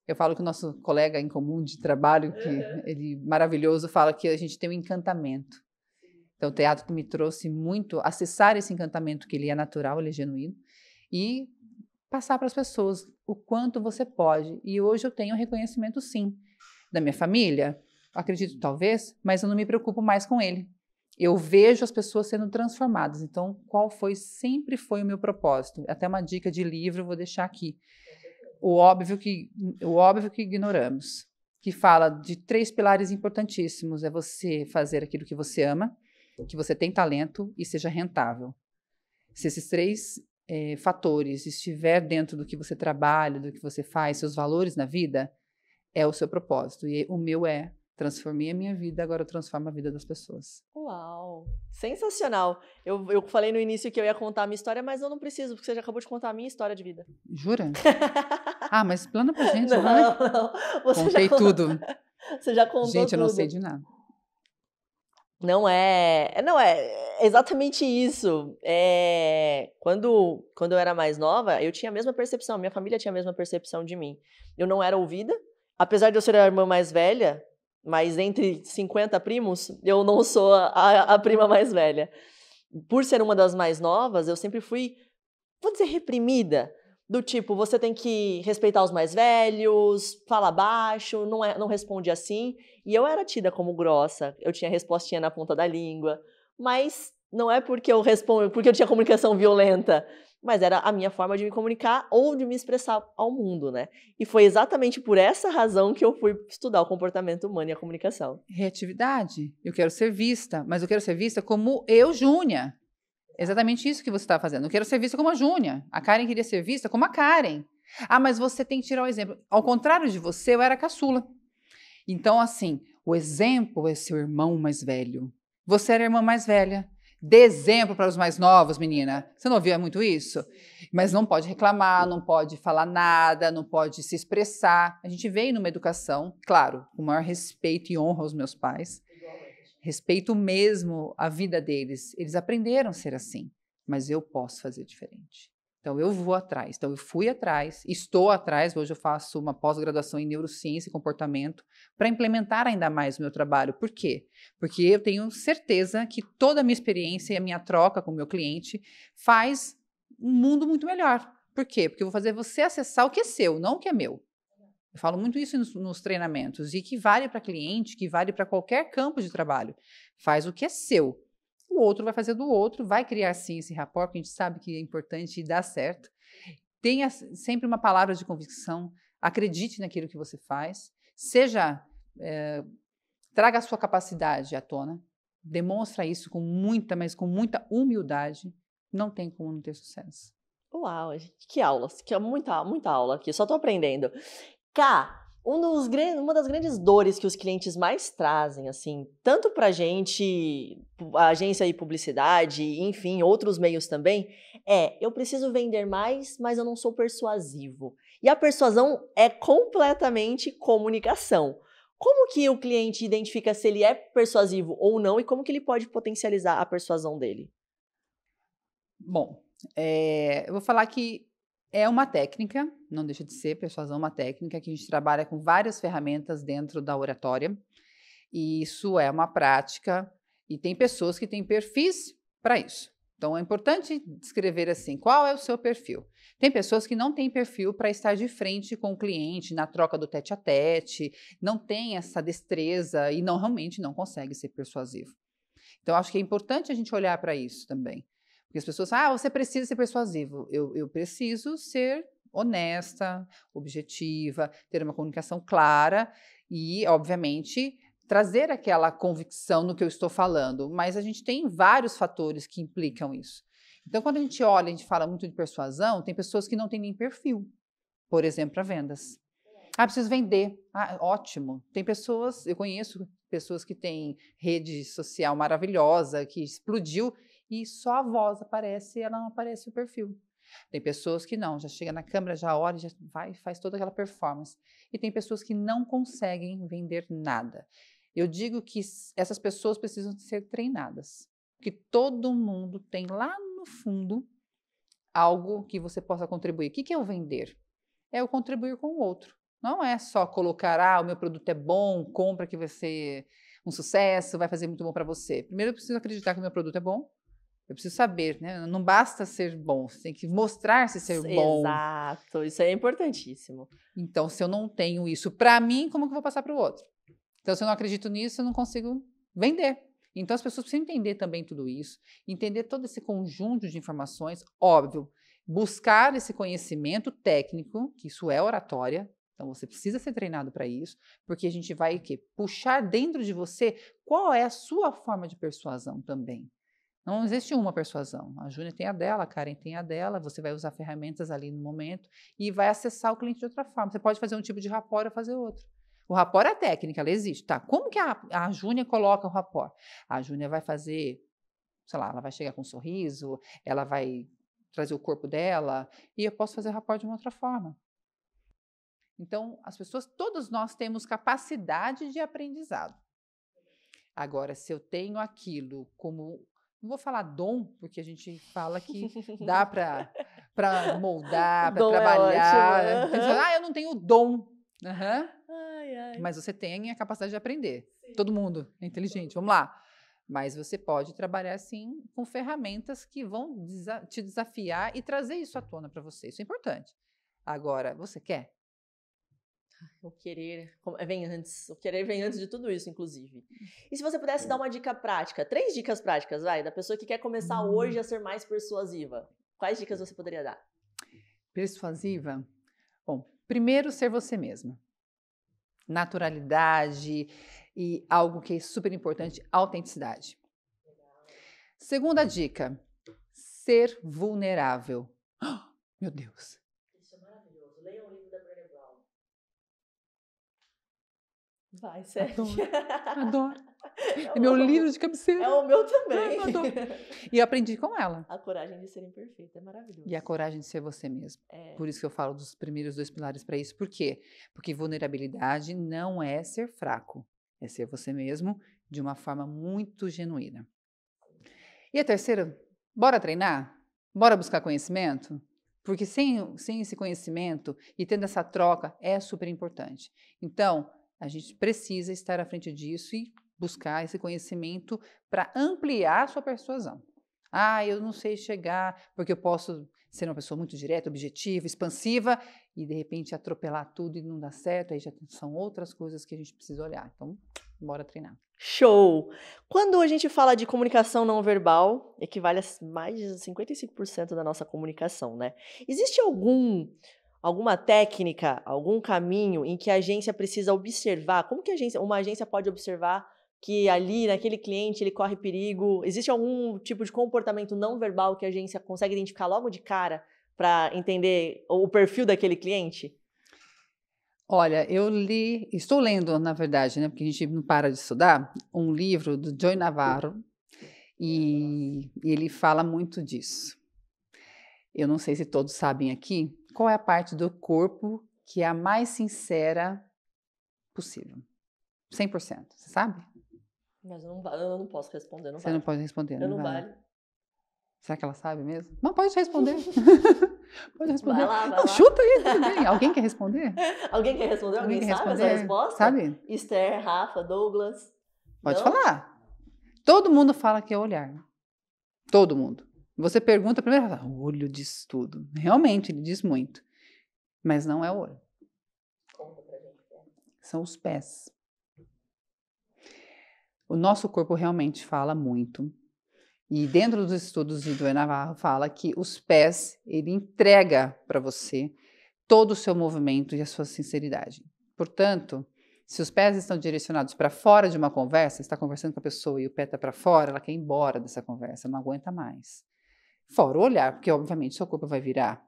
eu falo que o nosso colega em comum de trabalho, que ele maravilhoso, fala que a gente tem um encantamento. Então o teatro me trouxe muito, acessar esse encantamento, que ele é natural, ele é genuíno, e passar para as pessoas o quanto você pode. E hoje eu tenho reconhecimento, sim, da minha família, acredito talvez, mas eu não me preocupo mais com ele. Eu vejo as pessoas sendo transformadas. Então, sempre foi o meu propósito? Até uma dica de livro eu vou deixar aqui. O óbvio que ignoramos, que fala de 3 pilares importantíssimos. É você fazer aquilo que você ama, que você tem talento e seja rentável. Se esses 3 fatores estiver dentro do que você trabalha, do que você faz, seus valores na vida, é o seu propósito. E o meu transformei a minha vida, agora eu transformo a vida das pessoas. Uau! Sensacional! Eu falei no início que eu ia contar a minha história, mas eu não preciso, porque você já acabou de contar a minha história de vida. Jura? Ah, mas plana pra gente, não, vai. Não, você Contei tudo. Você já contou gente, eu não tudo. sei de nada. Não é exatamente isso. Quando eu era mais nova, eu tinha a mesma percepção, minha família tinha a mesma percepção de mim. Eu não era ouvida, apesar de eu ser a irmã mais velha, mas entre 50 primos, eu não sou a prima mais velha. Por ser uma das mais novas, eu sempre fui, vou dizer, reprimida. Do tipo, você tem que respeitar os mais velhos, fala baixo, não responde assim. E eu era tida como grossa, eu tinha respostinha na ponta da língua. Mas não é porque eu tinha comunicação violenta, mas era a minha forma de me comunicar ou de me expressar ao mundo, né? E foi exatamente por essa razão que eu fui estudar o comportamento humano e a comunicação. Reatividade. Eu quero ser vista, mas eu quero ser vista como eu, Júnia. Exatamente isso que você está fazendo. Eu quero ser vista como a Júnia. A Karen queria ser vista como a Karen. Ah, mas você tem que tirar o exemplo. Ao contrário de você, eu era caçula. Então, assim, o exemplo é seu irmão mais velho. Você era a irmã mais velha. Dê exemplo para os mais novos, menina. Você não ouvia muito isso? Mas não pode reclamar, não pode falar nada, não pode se expressar. A gente veio numa educação, claro, com o maior respeito e honra aos meus pais. Respeito mesmo a vida deles. Eles aprenderam a ser assim, mas eu posso fazer diferente. Então, eu vou atrás. Então, eu fui atrás, estou atrás. Hoje eu faço uma pós-graduação em neurociência e comportamento para implementar ainda mais o meu trabalho. Por quê? Porque eu tenho certeza que toda a minha experiência e a minha troca com o meu cliente faz um mundo muito melhor. Por quê? Porque eu vou fazer você acessar o que é seu, não o que é meu. Eu falo muito isso nos treinamentos, e que vale para cliente, que vale para qualquer campo de trabalho. Faz o que é seu. O outro vai fazer do outro, vai criar sim esse rapport, porque a gente sabe que é importante e dá certo. Tenha sempre uma palavra de convicção, acredite naquilo que você faz, traga a sua capacidade à tona, demonstra isso mas com muita humildade, não tem como não ter sucesso. Uau, que aulas, muita aula aqui, só estou aprendendo. Cá, uma das grandes dores que os clientes mais trazem, assim, tanto pra gente, a agência de publicidade, enfim, outros meios também, eu preciso vender mais, mas eu não sou persuasivo. E a persuasão é completamente comunicação. Como que o cliente identifica se ele é persuasivo ou não e como que ele pode potencializar a persuasão dele? Bom, eu vou falar que é uma técnica, não deixa de ser persuasão, uma técnica que a gente trabalha com várias ferramentas dentro da oratória, e isso é uma prática, e tem pessoas que têm perfis para isso. Então, é importante descrever assim, qual é o seu perfil. Tem pessoas que não têm perfil para estar de frente com o cliente, na troca do tete-a-tete, não tem essa destreza e realmente não consegue ser persuasivo. Então, acho que é importante a gente olhar para isso também. Porque as pessoas falam, você precisa ser persuasivo. Eu preciso ser honesta, objetiva, ter uma comunicação clara e, obviamente, trazer aquela convicção no que eu estou falando, mas a gente tem vários fatores que implicam isso. Então, quando a gente olha, a gente fala muito de persuasão, tem pessoas que não têm nem perfil, por exemplo, para vendas. Preciso vender. Ótimo. Tem pessoas, eu conheço pessoas que têm rede social maravilhosa, que explodiu, e só a voz aparece e ela não aparece o perfil. Tem pessoas que não, já chega na câmera, já olha, já vai, faz toda aquela performance. E tem pessoas que não conseguem vender nada. Eu digo que essas pessoas precisam ser treinadas, porque todo mundo tem lá no fundo algo que você possa contribuir. O que é o vender? É o contribuir com o outro. Não é só colocar, o meu produto é bom, compra que vai ser um sucesso, vai fazer muito bom para você. Primeiro eu preciso acreditar que o meu produto é bom, eu preciso saber, né? Não basta ser bom, você tem que mostrar-se ser bom. Exato, isso é importantíssimo. Então, se eu não tenho isso para mim, como que eu vou passar para o outro? Então, se eu não acredito nisso, eu não consigo vender. Então, as pessoas precisam entender também tudo isso, entender todo esse conjunto de informações, óbvio, buscar esse conhecimento técnico, que isso é oratória, então você precisa ser treinado para isso, porque a gente vai puxar dentro de você qual é a sua forma de persuasão também. Não existe uma persuasão. A Júnia tem a dela, a Karen tem a dela, você vai usar ferramentas ali no momento e vai acessar o cliente de outra forma. Você pode fazer um tipo de rapport ou fazer outro. O rapport é a técnica, ela existe. Tá? Como que a Júnia coloca o rapport? A Júnia vai fazer, sei lá, ela vai chegar com um sorriso, ela vai trazer o corpo dela e eu posso fazer rapport de uma outra forma. Então, as pessoas, todos nós temos capacidade de aprendizado. Agora, se eu tenho aquilo como... Não vou falar dom, porque a gente fala que dá para moldar, para trabalhar. É ótimo. Eu não tenho dom. Ai, ai. Mas você tem a capacidade de aprender. Sim. Todo mundo é inteligente, vamos lá. Mas você pode trabalhar, sim, com ferramentas que vão te desafiar e trazer isso à tona para você. Isso é importante. Agora, você quer? O querer vem antes. O querer vem antes de tudo isso, inclusive. E se você pudesse dar uma dica prática, 3 dicas práticas, da pessoa que quer começar hoje a ser mais persuasiva, quais dicas você poderia dar? Persuasiva? Bom, primeiro, ser você mesma. Naturalidade e algo que é super importante, autenticidade. Segunda dica, ser vulnerável. Meu Deus. Isso é maravilhoso. Leia o livro da Brené Brown. Vai, sério. Adoro. É meu livro de cabeceira. É o meu também. Adoro. E eu aprendi com ela. A coragem de ser imperfeita, é maravilhoso. E a coragem de ser você mesmo. Por isso que eu falo dos primeiros 2 pilares para isso. Por quê? Porque vulnerabilidade não é ser fraco. É ser você mesmo de uma forma muito genuína. E a terceira, bora treinar? Bora buscar conhecimento? Porque sem esse conhecimento e tendo essa troca é super importante. Então, a gente precisa estar à frente disso e buscar esse conhecimento para ampliar a sua persuasão. Eu não sei chegar porque eu posso ser uma pessoa muito direta, objetiva, expansiva e de repente atropelar tudo e não dar certo. Aí já são outras coisas que a gente precisa olhar. Então, bora treinar. Show! Quando a gente fala de comunicação não verbal, equivale a mais de 55% da nossa comunicação, né? Existe alguma técnica, algum caminho em que a agência precisa observar? Como que uma agência pode observar que ali, naquele cliente, ele corre perigo? Existe algum tipo de comportamento não verbal que a agência consegue identificar logo de cara para entender o perfil daquele cliente? Olha, estou lendo, na verdade, né, porque a gente não para de estudar, um livro do Joy Navarro e ele fala muito disso. Eu não sei se todos sabem aqui, qual é a parte do corpo que é a mais sincera possível? 100%, você sabe? Mas eu não posso responder, não Você vale. não pode responder, não vale. Será que ela sabe mesmo? Não, pode responder. Pode responder. Vai lá. Não, chuta aí também. Alguém quer responder? Alguém quer responder? Alguém sabe essa resposta? Sabe? Esther, Rafa, Douglas. Pode Não? falar. Todo mundo fala que é olhar. Todo mundo. Você pergunta, primeiro fala, o olho diz tudo. Realmente, ele diz muito. Mas não é o olho. Conta pra gente. São os pés. O nosso corpo realmente fala muito. E dentro dos estudos de Duane Navarro fala que os pés, ele entrega para você todo o seu movimento e a sua sinceridade. Portanto, se os pés estão direcionados para fora de uma conversa, você está conversando com a pessoa e o pé está para fora, ela quer ir embora dessa conversa, ela não aguenta mais. Fora o olhar, porque obviamente seu corpo vai virar.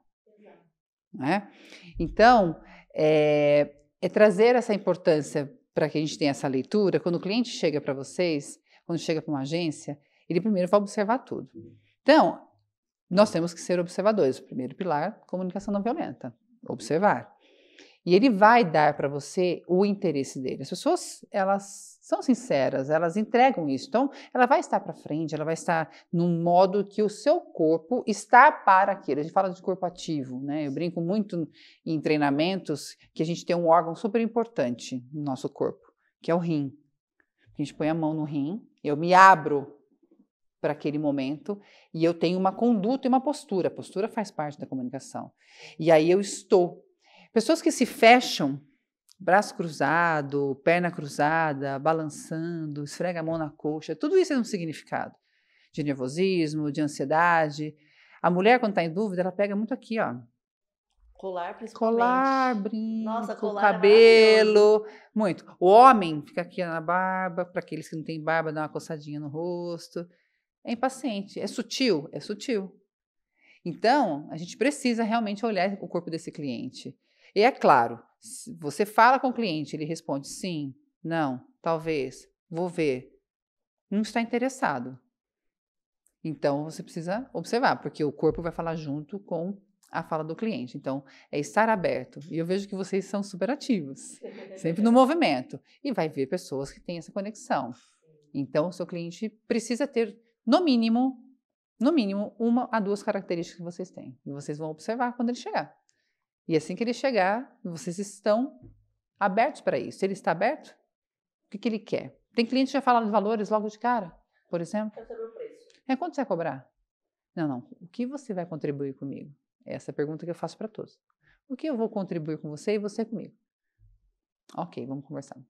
Né? Então, é trazer essa importância para que a gente tenha essa leitura. Quando o cliente chega para vocês, quando chega para uma agência, ele primeiro vai observar tudo. Então, nós temos que ser observadores. O primeiro pilar, comunicação não violenta. Observar. E ele vai dar para você o interesse dele. As pessoas, elas são sinceras, elas entregam isso. Então, ela vai estar para frente, ela vai estar num modo que o seu corpo está para aquilo. A gente fala de corpo ativo, né? Eu brinco muito em treinamentos que a gente tem um órgão super importante no nosso corpo, que é o rim. A gente põe a mão no rim, eu me abro para aquele momento e eu tenho uma conduta e uma postura. A postura faz parte da comunicação. E aí eu estou. Pessoas que se fecham, braço cruzado, perna cruzada, balançando, esfrega a mão na coxa, tudo isso é um significado de nervosismo, de ansiedade. A mulher, quando está em dúvida, ela pega muito aqui, ó. Colar, principalmente. Colar, brinco, nossa, colar cabelo, muito. O homem fica aqui na barba, para aqueles que não têm barba, dá uma coçadinha no rosto. É impaciente, é sutil, é sutil. Então, a gente precisa realmente olhar o corpo desse cliente. E é claro, se você fala com o cliente, ele responde sim, não, talvez, vou ver. Não está interessado. Então, você precisa observar, porque o corpo vai falar junto com a fala do cliente. Então, é estar aberto. E eu vejo que vocês são super ativos, sempre no movimento. E vai ver pessoas que têm essa conexão. Então, o seu cliente precisa ter, no mínimo, 1 a 2 características que vocês têm. E vocês vão observar quando ele chegar. E assim que ele chegar, vocês estão abertos para isso. Ele está aberto? O que ele quer? Tem cliente que já fala de valores logo de cara, por exemplo. Quer saber o preço? Quanto você vai cobrar? Não. O que você vai contribuir comigo? Essa é a pergunta que eu faço para todos. O que eu vou contribuir com você e você comigo? Ok, vamos conversar.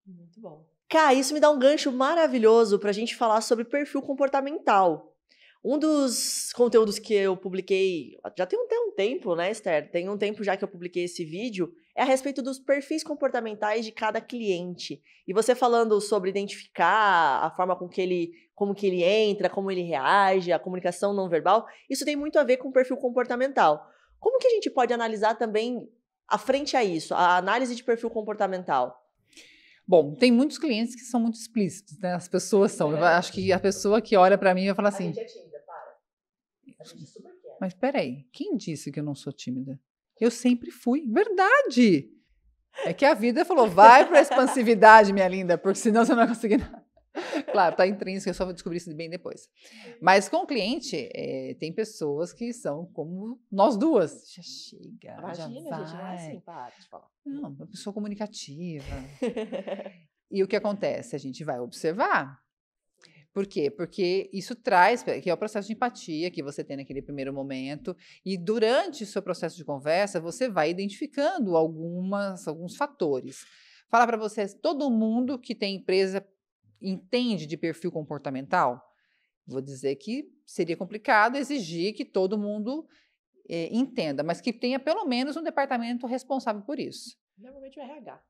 Muito bom. Cá, isso me dá um gancho maravilhoso para a gente falar sobre perfil comportamental. Um dos conteúdos que eu publiquei, já tem até um tempo, né, Esther? Tem um tempo já que eu publiquei esse vídeo, é a respeito dos perfis comportamentais de cada cliente. E você falando sobre identificar a forma como que ele entra, como ele reage, a comunicação não verbal, isso tem muito a ver com o perfil comportamental. Como que a gente pode analisar também, à frente a isso, a análise de perfil comportamental? Bom, tem muitos clientes que são muito explícitos, né? As pessoas são. Eu acho que a pessoa que olha para mim vai falar assim... A gente é tímida, para. A gente é super quieta. Mas peraí, quem disse que eu não sou tímida? Eu sempre fui. Verdade! É que a vida falou, vai para a expansividade, minha linda, porque senão você não vai conseguir nada. Claro, tá intrínseco, eu só vou descobrir isso bem depois. Mas com o cliente, tem pessoas que são como nós duas. Já chega, Imagina, já gente, não é vai. assim, para de falar. Não, uma pessoa comunicativa. E o que acontece? A gente vai observar. Por quê? Porque isso traz, que é o processo de empatia que você tem naquele primeiro momento, e durante o seu processo de conversa, você vai identificando alguns fatores. Falar para vocês, todo mundo que tem empresa entende de perfil comportamental? Vou dizer que seria complicado exigir que todo mundo entenda, mas que tenha pelo menos um departamento responsável por isso. Normalmente o RH.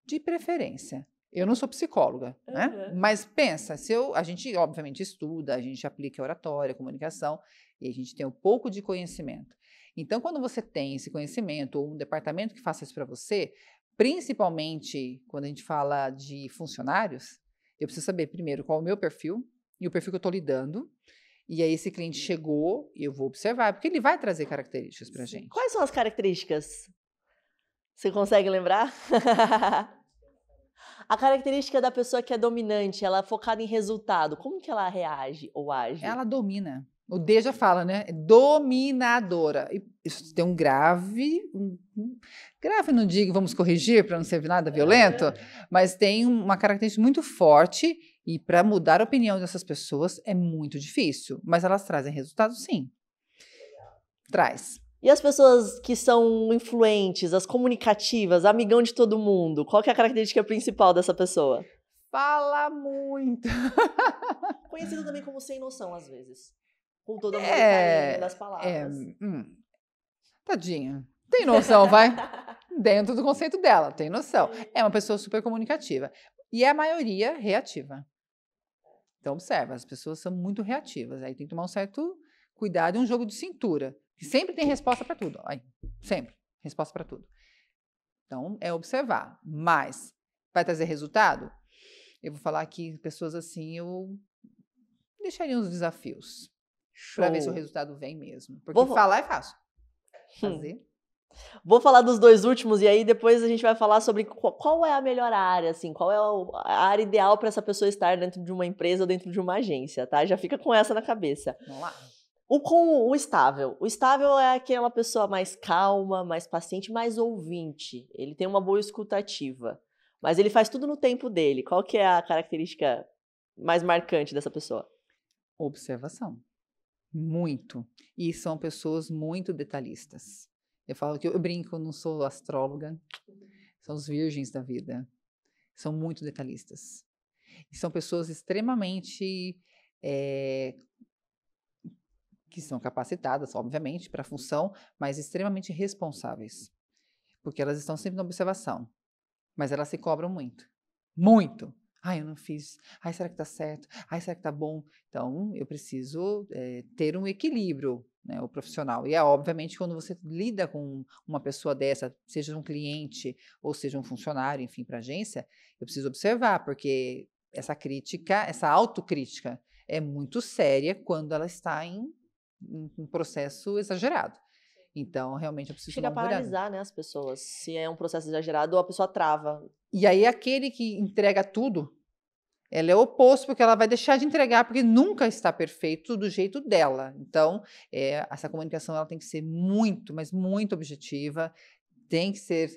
De preferência. Eu não sou psicóloga, né? Mas pensa, a gente obviamente estuda, a gente aplica oratória, comunicação, e a gente tem um pouco de conhecimento. Então, quando você tem esse conhecimento, ou um departamento que faça isso para você, principalmente quando a gente fala de funcionários, eu preciso saber primeiro qual é o meu perfil e o perfil que eu estou lidando. E aí esse cliente chegou e eu vou observar, porque ele vai trazer características para a gente. Quais são as características? Você consegue lembrar? A característica da pessoa que é dominante, ela é focada em resultado, como que ela reage ou age? Ela domina. O D já fala, né? Dominadora. Isso tem um grave. Grave não digo, vamos corrigir para não ser nada violento, mas tem uma característica muito forte E para mudar a opinião dessas pessoas é muito difícil, mas elas trazem resultados, sim. Traz. E as pessoas que são influentes, as comunicativas, amigão de todo mundo, qual que é a característica principal dessa pessoa? Fala muito. Conhecido também como sem noção, às vezes. Com todo amor e carinho das palavras. Tadinha. Tem noção, vai? Dentro do conceito dela, tem noção. É uma pessoa super comunicativa. E a maioria reativa. Então, observa, as pessoas são muito reativas. Aí tem que tomar um certo cuidado e um jogo de cintura. Que sempre tem resposta para tudo. Aí, sempre. Resposta para tudo. Então, é observar. Mas, vai trazer resultado? Eu vou falar que pessoas assim, eu deixaria uns desafios. Para ver se o resultado vem mesmo. Porque falar é fácil. Fazer... Vou falar dos dois últimos e aí depois a gente vai falar sobre qual é a melhor área, assim, qual é a área ideal para essa pessoa estar dentro de uma empresa ou dentro de uma agência, tá? Já fica com essa na cabeça. Vamos lá. O estável. O estável é aquela pessoa mais calma, mais paciente, mais ouvinte. Ele tem uma boa escutativa, mas ele faz tudo no tempo dele. Qual que é a característica mais marcante dessa pessoa? Observação. Muito. E são pessoas muito detalhistas. Eu falo que eu brinco, não sou astróloga. São os virgens da vida. São muito detalhistas. E são pessoas extremamente que são capacitadas, obviamente, para a função, mas extremamente responsáveis. Porque elas estão sempre na observação. Mas elas se cobram muito. Muito. Ai, eu não fiz. Ai, será que tá certo? Ai, será que tá bom? Então, eu preciso ter um equilíbrio, né, o profissional. E obviamente, quando você lida com uma pessoa dessa, seja um cliente ou seja um funcionário, enfim, para a agência, eu preciso observar, porque essa crítica, essa autocrítica é muito séria quando ela está em um processo exagerado. Então, realmente, eu preciso Chega a tomar um cuidado. paralisar, né, as pessoas. Se é um processo exagerado, a pessoa trava. E aí, aquele que entrega tudo, ela é o oposto, porque ela vai deixar de entregar, porque nunca está perfeito do jeito dela. Então, essa comunicação ela tem que ser muito, mas muito objetiva, tem que ser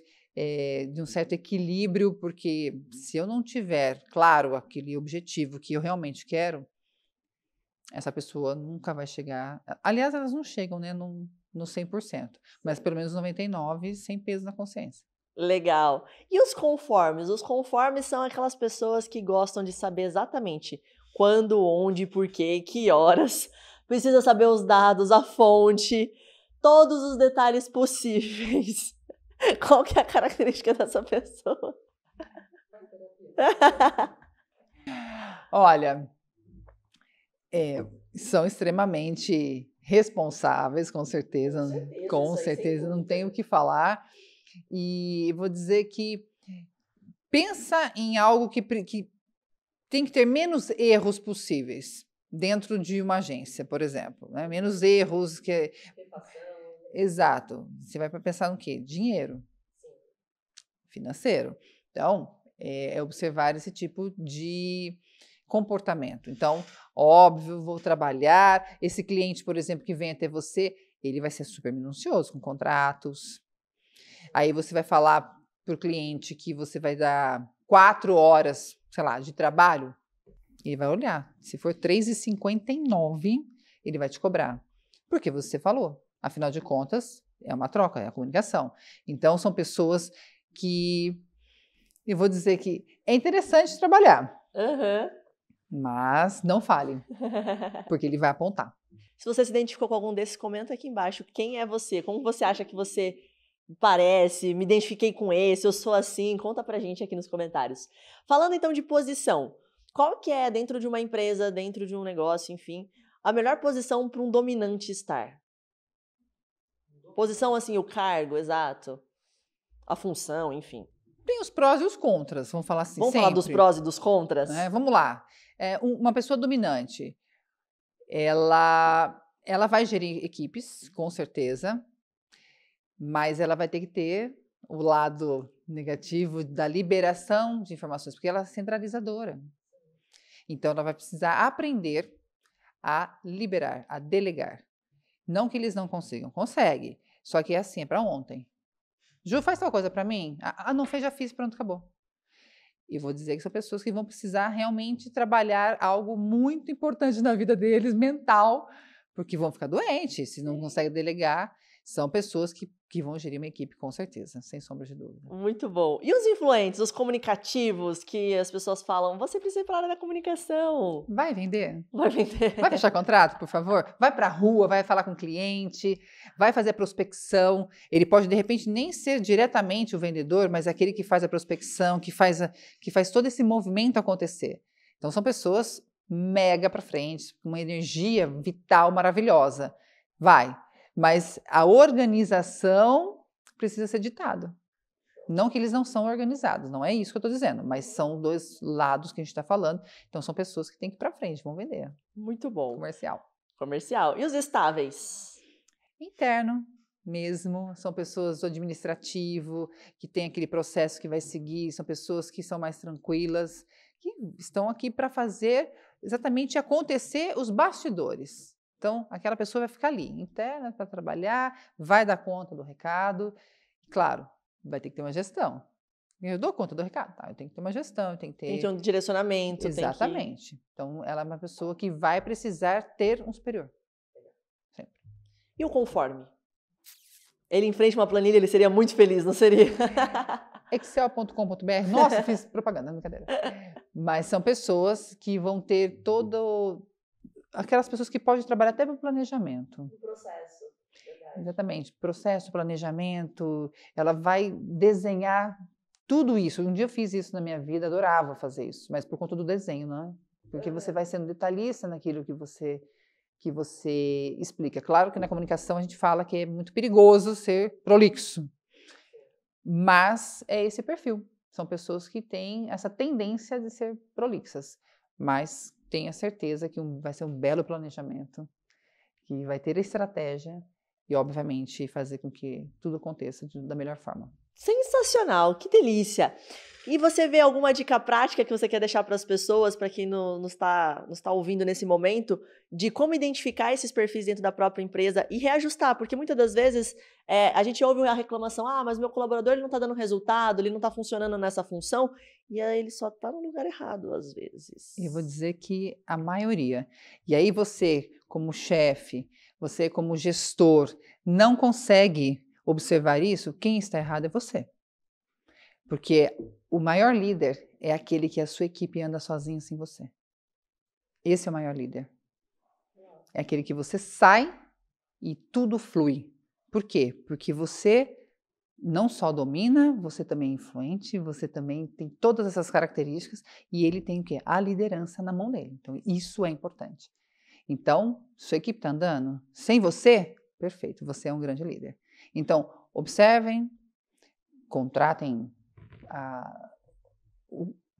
de um certo equilíbrio, porque se eu não tiver claro aquele objetivo que eu realmente quero, essa pessoa nunca vai chegar. Aliás, elas não chegam, né, no 100%, mas pelo menos 99% sem peso na consciência. Legal. E os conformes? Os conformes são aquelas pessoas que gostam de saber exatamente quando, onde, porquê, que horas. Precisa saber os dados, a fonte, todos os detalhes possíveis. Qual que é a característica dessa pessoa? Olha, são extremamente responsáveis, com certeza, não tenho o que falar. E vou dizer que pensa em algo que tem que ter menos erros possíveis dentro de uma agência, por exemplo, né? Menos erros que... Exato. Você vai para pensar no quê? Dinheiro. Financeiro. Então, é observar esse tipo de comportamento. Então, óbvio, vou trabalhar. Esse cliente, por exemplo, que vem até você, ele vai ser super minucioso com contratos. Aí você vai falar para o cliente que você vai dar 4 horas, sei lá, de trabalho. Ele vai olhar. Se for 3,59, ele vai te cobrar. Porque você falou. Afinal de contas, é uma troca, é a comunicação. Então, são pessoas que... Eu vou dizer que é interessante trabalhar. Mas não fale. Porque ele vai apontar. Se você se identificou com algum desses, comenta aqui embaixo. Quem é você? Como você acha que você parece? Me identifiquei com esse, eu sou assim. Conta pra gente aqui nos comentários. Falando então de posição. Qual que é, dentro de uma empresa, dentro de um negócio, enfim, a melhor posição para um dominante estar? Posição, assim, o cargo, exato. A função, enfim. Tem os prós e os contras, vamos falar assim. Vamos falar dos prós e dos contras? Vamos lá. Uma pessoa dominante, ela vai gerir equipes, com certeza, mas ela vai ter que ter o lado negativo da liberação de informações, porque ela é centralizadora. Então, ela vai precisar aprender a liberar, a delegar. Não que eles não consigam, consegue. Só que é assim, é para ontem. Ju, faz tal coisa para mim? Não fez, já fiz, pronto, acabou. E vou dizer que são pessoas que vão precisar realmente trabalhar algo muito importante na vida deles, mental, porque vão ficar doentes, se não conseguem delegar. São pessoas que vão gerir uma equipe, com certeza, sem sombra de dúvida. Muito bom. E os influentes, os comunicativos, que as pessoas falam, você precisa ir para a área da comunicação. Vai vender? Vai vender. Vai fechar contrato, por favor? Vai para a rua, vai falar com o cliente, vai fazer a prospecção. Ele pode, de repente, nem ser diretamente o vendedor, mas é aquele que faz a prospecção, que faz todo esse movimento acontecer. Então, são pessoas mega para frente, com uma energia vital maravilhosa. Vai. Mas a organização precisa ser ditada. Não que eles não são organizados, não é isso que eu estou dizendo, mas são dois lados que a gente está falando. Então, são pessoas que têm que ir para frente, vão vender. Muito bom. Comercial. E os estáveis? Interno mesmo, são pessoas do administrativo, que tem aquele processo que vai seguir, são pessoas que são mais tranquilas, que estão aqui para fazer exatamente acontecer os bastidores. Então, aquela pessoa vai ficar ali, interna, para trabalhar, vai dar conta do recado. Claro, vai ter que ter uma gestão. Eu dou conta do recado, tá? Eu tenho que ter uma gestão, eu tenho que ter... Tem que ter um direcionamento. Exatamente. Então, ela é uma pessoa que vai precisar ter um superior. Sempre. E o conforme? Ele em frente a uma planilha, ele seria muito feliz, não seria? Excel.com.br. Nossa, fiz propaganda, brincadeira. Mas são pessoas que vão ter todo... Aquelas pessoas que podem trabalhar até no planejamento. O processo. Verdade. Exatamente. Processo, planejamento. Ela vai desenhar tudo isso. Um dia eu fiz isso na minha vida, adorava fazer isso, mas por conta do desenho, não é? Porque você vai sendo detalhista naquilo que você explica. Claro que na comunicação a gente fala que é muito perigoso ser prolixo, mas é esse perfil. São pessoas que têm essa tendência de ser prolixas, mas tenha certeza que vai ser um belo planejamento, que vai ter estratégia e, obviamente, fazer com que tudo aconteça da melhor forma. Sensacional, que delícia! E você vê alguma dica prática que você quer deixar para as pessoas, para quem nos tá ouvindo nesse momento, de como identificar esses perfis dentro da própria empresa e reajustar? Porque muitas das vezes a gente ouve a reclamação, mas meu colaborador ele não está dando resultado, ele não está funcionando nessa função, e aí ele só está no lugar errado às vezes. Eu vou dizer que a maioria. E aí você, como chefe, você como gestor, não consegue observar isso, quem está errado é você. Porque o maior líder é aquele que a sua equipe anda sozinha sem você. Esse é o maior líder. É aquele que você sai e tudo flui. Por quê? Porque você não só domina, você também é influente, você também tem todas essas características e ele tem o quê? A liderança na mão dele. Então, isso é importante. Então, sua equipe está andando sem você? Perfeito, você é um grande líder. Então, observem, contratem a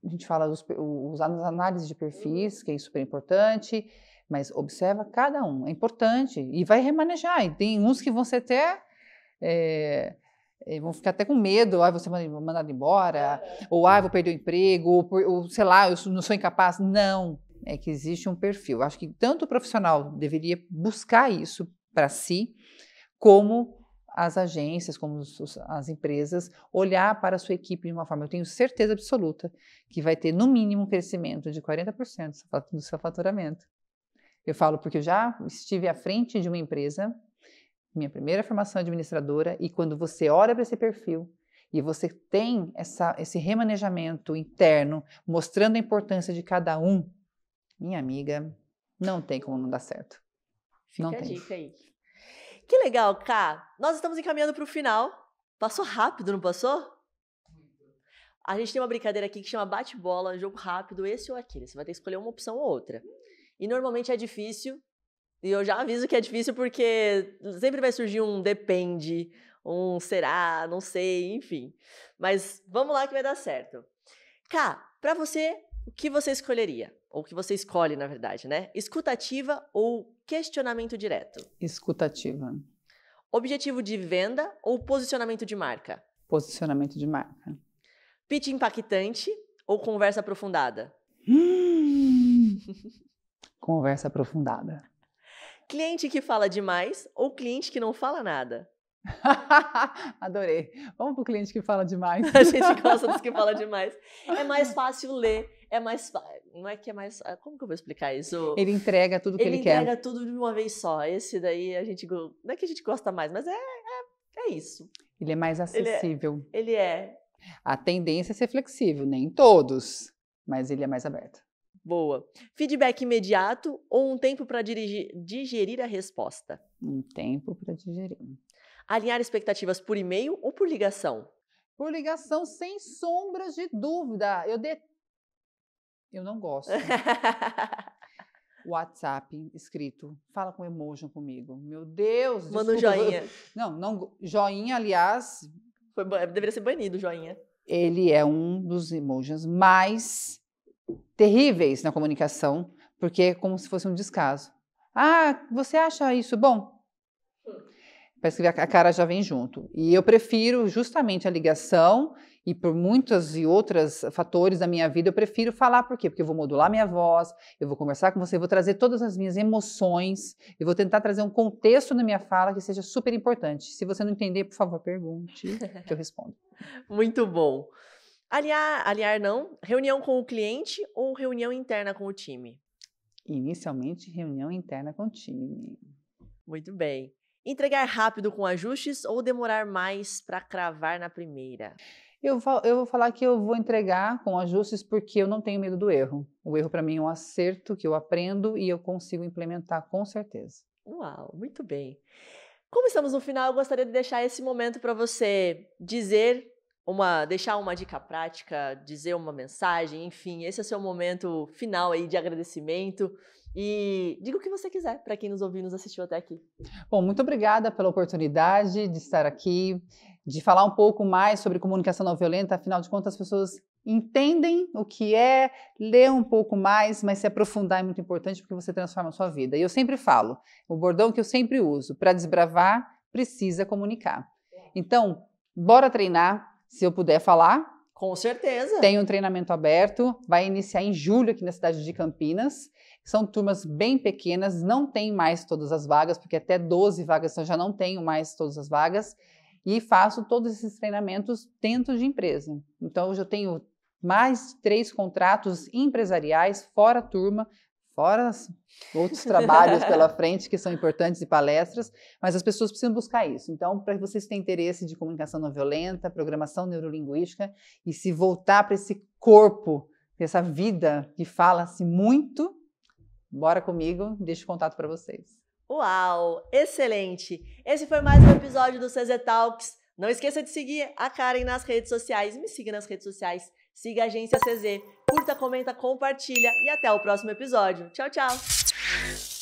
gente fala as análises de perfis, que é super importante, mas observa cada um, é importante, e vai remanejar, e tem uns que vão ser até, vão ficar até com medo, vou ser mandado embora, ou vou perder o emprego, ou sei lá, eu não sou incapaz. Não, é que existe um perfil. Acho que tanto o profissional deveria buscar isso para si, como as agências, como as empresas, olhar para a sua equipe de uma forma. Eu tenho certeza absoluta que vai ter, no mínimo, um crescimento de 40% do seu faturamento. Eu falo porque eu já estive à frente de uma empresa, minha primeira formação administradora, e quando você olha para esse perfil e você tem esse remanejamento interno, mostrando a importância de cada um, minha amiga, não tem como não dar certo. Fica a dica aí. Que legal, Ká. Nós estamos encaminhando para o final. Passou rápido, não passou? A gente tem uma brincadeira aqui que chama bate-bola, jogo rápido, esse ou aquele. Você vai ter que escolher uma opção ou outra. E normalmente é difícil. E eu já aviso que é difícil porque sempre vai surgir um depende, um será, não sei, enfim. Mas vamos lá que vai dar certo. Ká, para você, o que você escolheria? Ou o que você escolhe, na verdade, né? Escutativa ou questionamento direto? Escutativa. Objetivo de venda ou posicionamento de marca? Posicionamento de marca. Pitch impactante ou conversa aprofundada? Conversa aprofundada. Cliente que fala demais ou cliente que não fala nada? Adorei. Vamos pro cliente que fala demais. A gente gosta dos que falam demais. É mais fácil ler, é mais não é que é mais, como que eu vou explicar isso? Ele entrega tudo que ele quer. Ele entrega tudo de uma vez só. Esse daí a gente, não é que a gente gosta mais, mas é isso. Ele é mais acessível. Ele é. A tendência é ser flexível, nem todos, mas ele é mais aberto. Boa. Feedback imediato ou um tempo para digerir a resposta? Um tempo para digerir. Alinhar expectativas por e-mail ou por ligação? Por ligação, sem sombras de dúvida. Eu não gosto. WhatsApp escrito, fala com emoji comigo. Meu Deus. Manda um joinha. Não, joinha, aliás... Deveria ser banido o joinha. Ele é um dos emojis mais terríveis na comunicação, porque é como se fosse um descaso. Ah, você acha isso bom? Parece que a cara já vem junto. E eu prefiro justamente a ligação, e por muitos e outros fatores da minha vida, eu prefiro falar. Por quê? Porque eu vou modular minha voz, eu vou conversar com você, eu vou trazer todas as minhas emoções, eu vou tentar trazer um contexto na minha fala que seja super importante. Se você não entender, por favor, pergunte, que eu respondo. Muito bom. Aliar não, reunião com o cliente ou reunião interna com o time? Inicialmente, reunião interna com o time. Muito bem. Entregar rápido com ajustes ou demorar mais para cravar na primeira? Eu vou falar que eu vou entregar com ajustes porque eu não tenho medo do erro. O erro para mim é um acerto que eu aprendo e eu consigo implementar com certeza. Uau, muito bem. Como estamos no final, eu gostaria de deixar esse momento para você deixar uma dica prática, dizer uma mensagem, enfim, esse é o seu momento final aí de agradecimento. E diga o que você quiser para quem nos ouviu e nos assistiu até aqui. Bom, muito obrigada pela oportunidade de estar aqui, de falar um pouco mais sobre comunicação não violenta. Afinal de contas, as pessoas entendem o que é, lê um pouco mais, mas se aprofundar é muito importante porque você transforma a sua vida. E eu sempre falo, o bordão que eu sempre uso, para desbravar, precisa comunicar. Então, bora treinar, se eu puder falar. Com certeza. Tem um treinamento aberto, vai iniciar em julho aqui na cidade de Campinas. São turmas bem pequenas, não tem mais todas as vagas, porque até 12 vagas eu já não tenho mais todas as vagas. E faço todos esses treinamentos dentro de empresa. Então, hoje eu tenho mais de 3 contratos empresariais, fora a turma, fora outros trabalhos pela frente que são importantes e palestras, mas as pessoas precisam buscar isso. Então, para vocês que têm interesse de comunicação não violenta, programação neurolinguística e se voltar para esse corpo, essa vida que fala-se muito, bora comigo, deixo o contato para vocês. Uau, excelente! Esse foi mais um episódio do CZ Talks. Não esqueça de seguir a Karen nas redes sociais, me siga nas redes sociais, siga a Agência CZ, curta, comenta, compartilha e até o próximo episódio. Tchau, tchau!